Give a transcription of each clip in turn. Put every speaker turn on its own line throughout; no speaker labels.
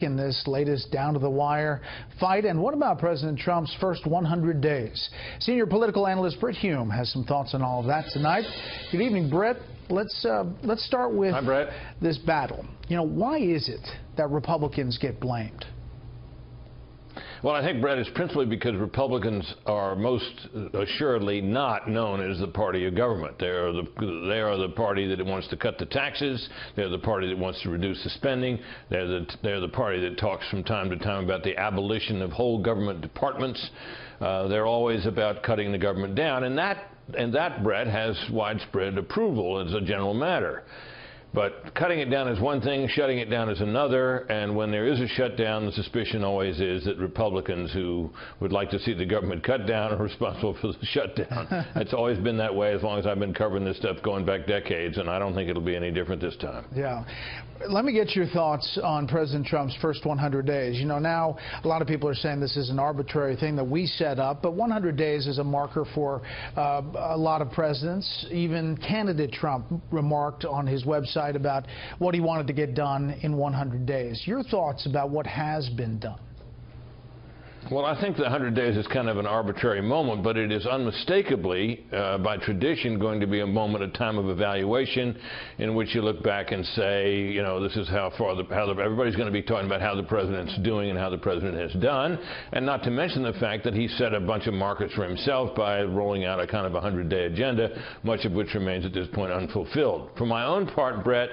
In this latest down-to-the-wire fight? And what about President Trump's first 100 days? Senior political analyst Brit Hume has some thoughts on all of that tonight. Good evening, Brit. Let's start with this battle. You know, why is it that Republicans get blamed?
Well, I think, Brett, it's principally because Republicans are most assuredly not known as the party of government. They are the party that wants to cut the taxes. They're the party that wants to reduce the spending. They're the party that talks from time to time about the abolition of whole government departments. They're always about cutting the government down, and that, Brett, has widespread approval as a general matter. But cutting it down is one thing, shutting it down is another, and when there is a shutdown, the suspicion always is that Republicans who would like to see the government cut down are responsible for the shutdown. It's always been that way as long as I've been covering this stuff going back decades, and I don't think it'll be any different this time.
Yeah. Let me get your thoughts on President Trump's first 100 days. You know, now a lot of people are saying this is an arbitrary thing that we set up, but 100 days is a marker for a lot of presidents. Even candidate Trump remarked on his website about what he wanted to get done in 100 days. Your thoughts about what has been done?
Well, I think the 100 days is kind of an arbitrary moment, but it is unmistakably, by tradition, going to be a moment, a time of evaluation in which you look back and say, you know, this is how far everybody's going to be talking about how the president's doing and how the president has done, and not to mention the fact that he set a bunch of markers for himself by rolling out a kind of 100-day agenda, much of which remains at this point unfulfilled. For my own part, Brett,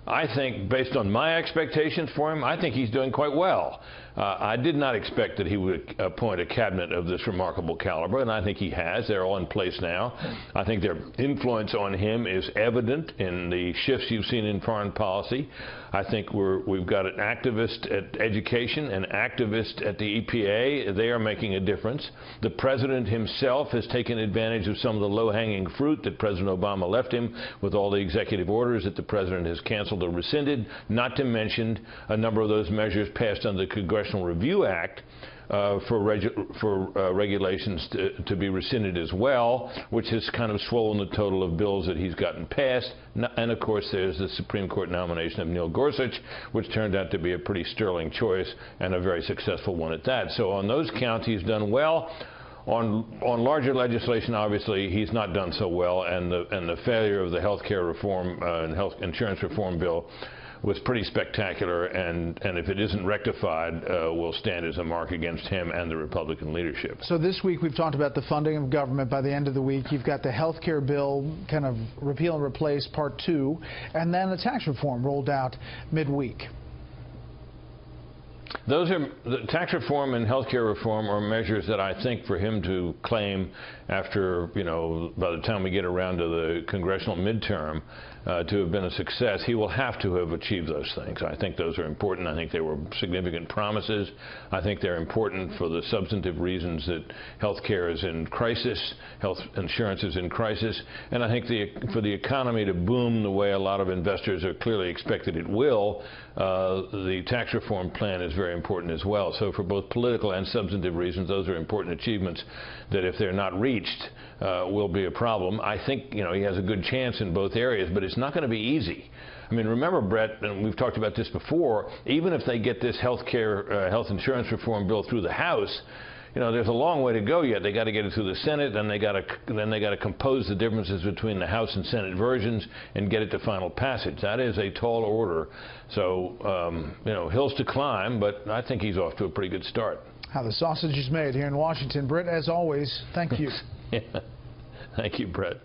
I think, based on my expectations for him, I think he's doing quite well. I did not expect that he would appoint a cabinet of this remarkable caliber, and I think he has. They're all in place now. I think their influence on him is evident in the shifts you've seen in foreign policy. I think we've got an activist at education, an activist at the EPA. They are making a difference. The president himself has taken advantage of some of the low-hanging fruit that President Obama left him with all the executive orders that the president has canceled or rescinded, not to mention a number of those measures passed under the Congressional Review Act for regulations to be rescinded as well, which has kind of swollen the total of bills that he's gotten passed. And of course there's the Supreme Court nomination of Neil Gorsuch, which turned out to be a pretty sterling choice and a very successful one at that. So on those counts he's done well. On larger legislation, obviously, he's not done so well, and the failure of the health care reform and health insurance reform bill was pretty spectacular, and if it isn't rectified, will stand as a mark against him and the Republican leadership.
So this week we've talked about the funding of government. By the end of the week, you've got the health care bill, kind of repeal and replace part 2, and then the tax reform rolled out midweek.
Those are the tax reform and health care reform are measures that I think for him to claim after, you know, by the time we get around to the congressional midterm, to have been a success, he will have to have achieved those things. I think those are important. I think they were significant promises. I think they're important for the substantive reasons that health care is in crisis, health insurance is in crisis, and I think for the economy to boom the way a lot of investors are clearly expected it will, the tax reform plan is very important as well. So for both political and substantive reasons, those are important achievements that if they're not reached will be a problem. I think, you know, he has a good chance in both areas, but it's not going to be easy. I mean, remember, Brett, and we've talked about this before, even if they get this health insurance reform bill through the House, you know, there's a long way to go yet. They got to get it through the Senate, then they got to compose the differences between the House and Senate versions and get it to final passage. That is a tall order. So, you know, hills to climb, but I think he's off to a pretty good start.
How the sausage is made here in Washington. Britt, as always, thank you.
Yeah. Thank you, Brett.